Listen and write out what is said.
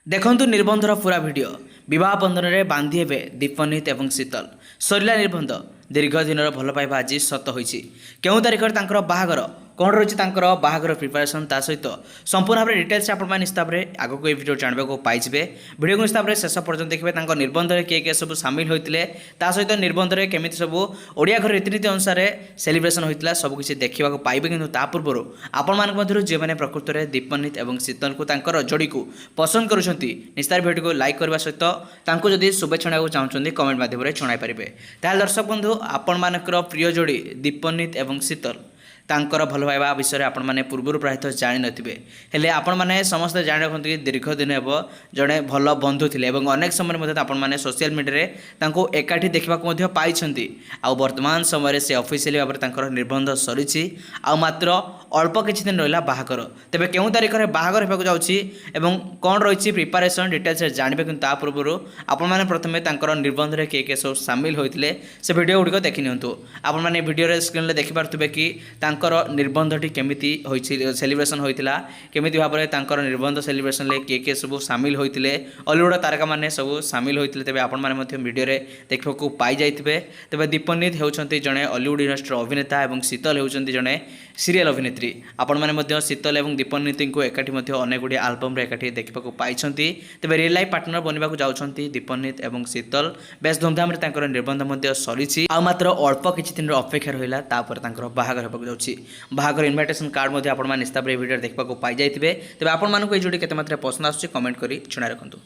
ଦେଖନ୍ତୁ ନିର୍ବନ୍ଧର ପୁରା ଭିଡ଼ିଓ। ବିବାହ ବନ୍ଧନରେ ବାନ୍ଧି ହେବେ ଦୀପନିତ ଏବଂ ଶୀତଲ। ସରିଲା ନିର୍ବନ୍ଧ। ଦୀର୍ଘ ଦିନର ଭଲ ପାଇବା ଆଜି ସତ ହୋଇଛି। କେଉଁ ତାରିଖରେ ତାଙ୍କର ବାହାଘର, କ'ଣ ରହିଛି ତାଙ୍କର ବାହାଘର ପ୍ରିପାରେସନ୍, ତା ସହିତ ସମ୍ପୂର୍ଣ୍ଣ ଭାବରେ ଡିଟେଲ୍ସ ଆପଣମାନେ ନିଶ୍ଚିତ ଭାବରେ ଆଗକୁ এই ଭିଡ଼ିଓ ଜାଣିବାକୁ ପାଇଯିବେ। ଭିଡ଼ିଓକୁ ନିଶ୍ଚିତ ଭାବରେ ଶେଷ ପର୍ଯ୍ୟନ୍ତ ଦେଖିବେ। ତାଙ୍କ ନିର୍ବନ୍ଧରେ କିଏ କିଏ ସବୁ ସାମିଲ ହୋଇଥିଲେ, ତା ସହିତ ନିର୍ବନ୍ଧରେ କେମିତି ସବୁ ଓଡ଼ିଆ ଘର ରୀତିନୀତି ଅନୁସାରେ ସେଲିବ୍ରେସନ୍ ହୋଇଥିଲା, ସବୁକିଛି ଦେଖିବାକୁ ପାଇବେ। କିନ୍ତୁ ତା ପୂର୍ବରୁ ଆପଣମାନଙ୍କ ମଧ୍ୟରୁ ଯେଉଁମାନେ ପ୍ରକୃତରେ ଦୀପନିତ ଏବଂ ଶୀତଲକୁ ତାଙ୍କର ଯୋଡ଼ିକୁ ପସନ୍ଦ କରୁଛନ୍ତି, ନିଶ୍ଚିତ ଭିଡ଼ିଓକୁ ଲାଇକ୍ କରିବା ସହିତ ତାଙ୍କୁ ଯଦି ଶୁଭେଚ୍ଛା ଜଣାଇବାକୁ ଚାହୁଁଛନ୍ତି କମେଣ୍ଟ ମାଧ୍ୟମରେ ଜଣାଇ ପାରିବେ। ତାହେଲେ ଦର୍ଶକ ବନ୍ଧୁ, ଆପଣମାନଙ୍କର ପ୍ରିୟ ଯୋଡ଼ି ଦୀପନିତ ଏବଂ ଶୀତଲ ତାଙ୍କର ଭଲ ପାଇବା ବିଷୟରେ ଆପଣମାନେ ପୂର୍ବରୁ ପ୍ରାୟତଃ ଜାଣିନଥିବେ, ହେଲେ ଆପଣମାନେ ସମସ୍ତେ ଜାଣି ରଖନ୍ତୁ କି ଦୀର୍ଘ ଦିନ ହେବ ଜଣେ ଭଲ ବନ୍ଧୁ ଥିଲେ ଏବଂ ଅନେକ ସମୟରେ ମଧ୍ୟ ଆପଣମାନେ ସୋସିଆଲ ମିଡ଼ିଆରେ ତାଙ୍କୁ ଏକାଠି ଦେଖିବାକୁ ମଧ୍ୟ ପାଇଛନ୍ତି। ଆଉ ବର୍ତ୍ତମାନ ସମୟରେ ସେ ଅଫିସିଆଲି ଭାବରେ ତାଙ୍କର ନିର୍ବନ୍ଧ ସରିଛି, ଆଉ ମାତ୍ର ଅଳ୍ପ କିଛି ଦିନ ରହିଲା ବାହାଘର। ତେବେ କେଉଁ ତାରିଖରେ ବାହାଘର ହେବାକୁ ଯାଉଛି ଏବଂ କ'ଣ ରହିଛି ପ୍ରିପାରେସନ୍ ଡିଟେଲ୍ସରେ ଜାଣିବେ। କିନ୍ତୁ ତା ପୂର୍ବରୁ ଆପଣମାନେ ପ୍ରଥମେ ତାଙ୍କର ନିର୍ବନ୍ଧରେ କିଏ କିଏ ସବୁ ସାମିଲ ହୋଇଥିଲେ ସେ ଭିଡ଼ିଓ ଗୁଡ଼ିକ ଦେଖି ନିଅନ୍ତୁ। ଆପଣମାନେ ଭିଡ଼ିଓରେ ସ୍କ୍ରିନ୍ରେ ଦେଖିପାରୁଥିବେ କି ତାଙ୍କର ନିର୍ବନ୍ଧଟି କେମିତି ହୋଇଛି, ସେଲିବ୍ରେସନ୍ ହୋଇଥିଲା, କେମିତି ଭାବରେ ତାଙ୍କର ନିର୍ବନ୍ଧ ସେଲିବ୍ରେସନ୍ରେ କିଏ କିଏ ସବୁ ସାମିଲ ହୋଇଥିଲେ, ଅଲିଉଡ଼ ତାରକାମାନେ ସବୁ ସାମିଲ ହୋଇଥିଲେ। ତେବେ ଆପଣମାନେ ମଧ୍ୟ ଭିଡ଼ିଓରେ ଦେଖିବାକୁ ପାଇଯାଇଥିବେ। ତେବେ ଦୀପନିତ ହେଉଛନ୍ତି ଜଣେ ଅଲିଉଡ଼ ଇଣ୍ଡଷ୍ଟ୍ରିର ଅଭିନେତା ଏବଂ ଶୀତଲ ହେଉଛନ୍ତି ଜଣେ ସିରିଏଲ୍ ଅଭିନେତ୍ରୀ। ଆପଣମାନେ ମଧ୍ୟ ଶୀତଲ ଏବଂ ଦୀପନିତଙ୍କୁ ଏକାଠି ମଧ୍ୟ ଅନେକ ଗୁଡ଼ିଏ ଆଲବମ୍ରେ ଏକାଠି ଦେଖିବାକୁ ପାଇଛନ୍ତି। ତେବେ ରିଏଲ୍ ଲାଇଫ୍ ପାର୍ଟନର ବନିବାକୁ ଯାଉଛନ୍ତି ଦୀପନିତ ଏବଂ ଶୀତଲ। ବେଶ ଧୁମଧାମରେ ତାଙ୍କର ନିର୍ବନ୍ଧ ମଧ୍ୟ ସରିଛି, ଆଉ ମାତ୍ର ଅଳ୍ପ କିଛି ଦିନର ଅପେକ୍ଷା ରହିଲା, ତାପରେ ତାଙ୍କର ବାହାଘର ହେବାକୁ ଯାଉଛି। ବାହାଘର ଇନଭାଇଟେସନ୍ କାର୍ଡ଼ ମଧ୍ୟ ଆପଣମାନେ ନିଶ୍ଚିତ ଭାବରେ ଏହି ଭିଡ଼ିଓରେ ଦେଖିବାକୁ ପାଇଯାଇଥିବେ। ତେବେ ଆପଣମାନଙ୍କୁ ଏହି ଯୋଡ଼ି କେତେ ମାତ୍ରାରେ ପସନ୍ଦ ଆସୁଛି କମେଣ୍ଟ କରି ଜଣାଇ ରଖନ୍ତୁ।